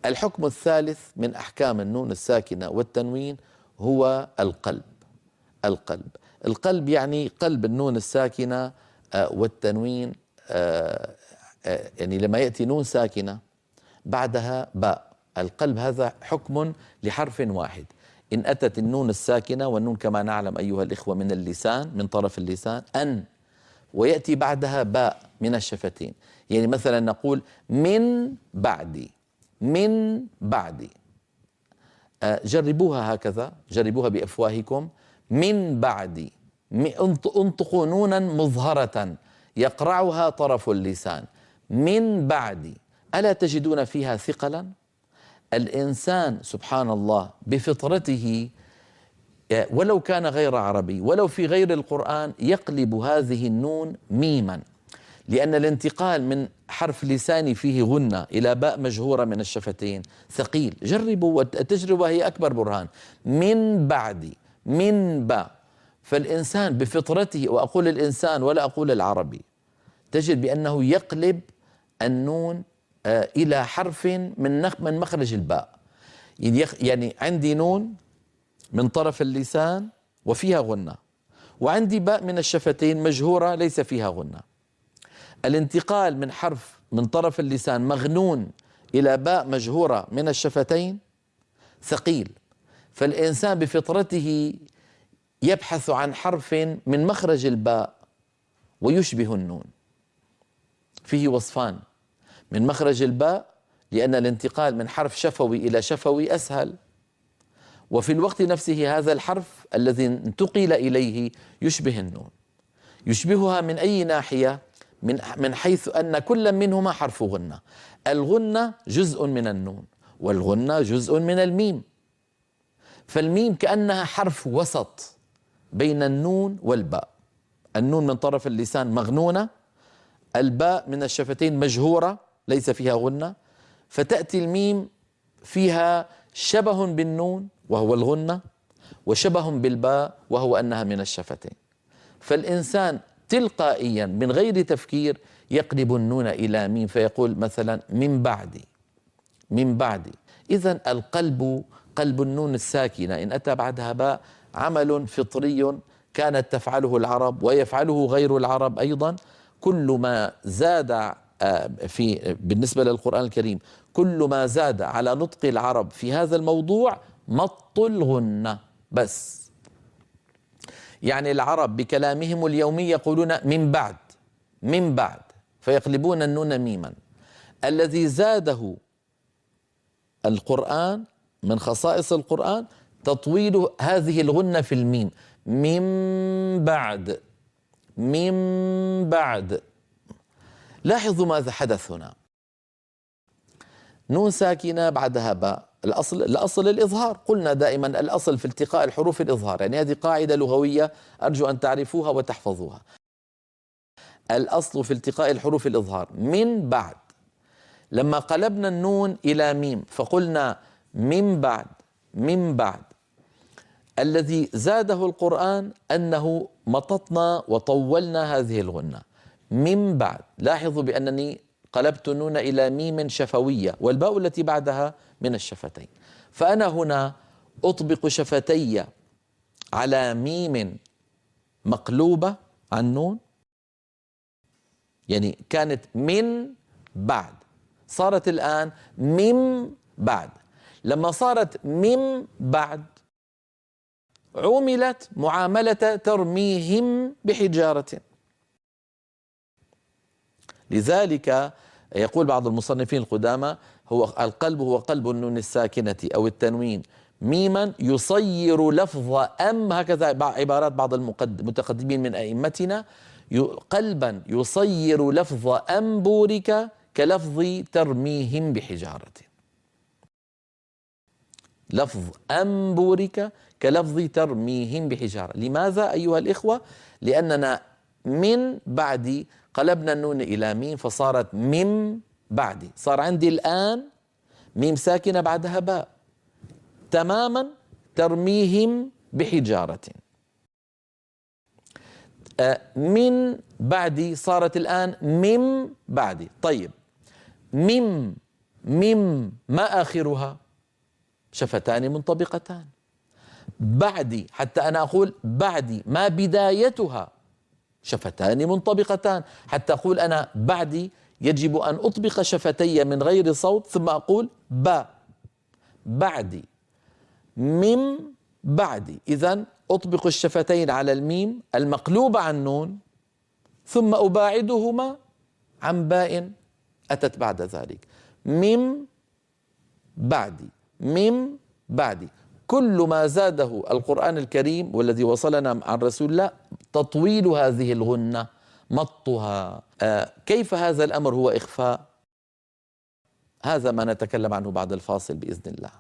الحكم الثالث من أحكام النون الساكنة والتنوين هو القلب. القلب القلب يعني قلب النون الساكنة والتنوين. يعني لما يأتي نون ساكنة بعدها باء، القلب هذا حكم لحرف واحد. إن أتت النون الساكنة، والنون كما نعلم أيها الإخوة من اللسان، من طرف اللسان، أن، ويأتي بعدها باء من الشفتين. يعني مثلا نقول من بعدي، من بعدي. جربوها هكذا، جربوها بأفواهكم. من بعدي، انطقوا نونا مظهرة يقرعها طرف اللسان. من بعدي، ألا تجدون فيها ثقلا؟ الإنسان سبحان الله بفطرته، ولو كان غير عربي، ولو في غير القرآن، يقلب هذه النون ميما، لأن الانتقال من حرف لساني فيه غنة إلى باء مجهورة من الشفتين ثقيل. جربوا، والتجربة هي أكبر برهان. من بعدي، من باء. فالإنسان بفطرته، وأقول الإنسان ولا أقول العربي، تجد بأنه يقلب النون إلى حرف من مخرج الباء. يعني عندي نون من طرف اللسان وفيها غنة، وعندي باء من الشفتين مجهورة ليس فيها غنة. الانتقال من حرف من طرف اللسان مغنون إلى باء مجهورة من الشفتين ثقيل. فالإنسان بفطرته يبحث عن حرف من مخرج الباء ويشبه النون. فيه وصفان: من مخرج الباء، لأن الانتقال من حرف شفوي إلى شفوي أسهل، وفي الوقت نفسه هذا الحرف الذي انتقل إليه يشبه النون. يشبهها من أي ناحية؟ من حيث أن كل منهما حرف غنة. الغنة جزء من النون، والغنة جزء من الميم. فالميم كأنها حرف وسط بين النون والباء. النون من طرف اللسان مغنونة، الباء من الشفتين مجهورة ليس فيها غنة، فتأتي الميم فيها شبه بالنون وهو الغنة، وشبه بالباء وهو أنها من الشفتين. فالإنسان تلقائيا من غير تفكير يقلب النون إلى ميم، فيقول مثلا من بعدي، من بعدي. إذن القلب، قلب النون الساكنة إن أتى بعدها باء، عمل فطري كانت تفعله العرب ويفعله غير العرب أيضا. كل ما زاد بالنسبة للقرآن الكريم، كل ما زاد على نطق العرب في هذا الموضوع مط الغنة بس. يعني العرب بكلامهم اليومي يقولون من بعد، من بعد، فيقلبون النون ميما. الذي زاده القرآن من خصائص القرآن تطويل هذه الغنة في الميم. من بعد، من بعد. لاحظوا ماذا حدث هنا. نون ساكنة بعدها باء، الأصل الإظهار. قلنا دائما الأصل في التقاء الحروف الإظهار، يعني هذه قاعدة لغوية أرجو أن تعرفوها وتحفظوها. الأصل في التقاء الحروف الإظهار. من بعد، لما قلبنا النون إلى ميم فقلنا من بعد، من بعد. الذي زاده القرآن أنه مططنا وطولنا هذه الغنة من بعد. لاحظوا بأنني قلبت النون إلى ميم شفوية، والباء التي بعدها من الشفتين. فأنا هنا أطبق شفتي على ميم مقلوبة عن نون، يعني كانت من بعد، صارت الآن من بعد. لما صارت من بعد عُملت معاملة ترميهم بحجارة. لذلك يقول بعض المصنفين القدامى هو القلب هو قلب النون الساكنة أو التنوين ميما يصير لفظ أم، هكذا عبارات بعض المتقدمين من أئمتنا، قلبا يصير لفظ أم بورك كلفظ ترميهم بحجارة. لفظ أم بورك كلفظ ترميهم بحجارة. لماذا أيها الإخوة؟ لأننا من بعد قلبنا النون إلى ميم فصارت من بعدي. صار عندي الآن ميم ساكنة بعدها باء تماما، ترميهم بحجارة. من بعدي صارت الآن من بعدي. طيب، من ميم ما آخرها؟ شفتان منطبقتان. بعدي، حتى أنا أقول بعدي ما بدايتها؟ شفتان منطبقتان. حتى أقول أنا بعدي يجب أن أطبق شفتي من غير صوت ثم أقول با. بعدي ميم بعدي، إذن أطبق الشفتين على الميم المقلوبة عن نون ثم أباعدهما عن باء أتت بعد ذلك. ميم بعدي، ميم بعدي. كل ما زاده القرآن الكريم والذي وصلنا عن رسول الله تطويل هذه الغنة، مطها. كيف هذا الأمر هو إخفاء؟ هذا ما نتكلم عنه بعد الفاصل بإذن الله.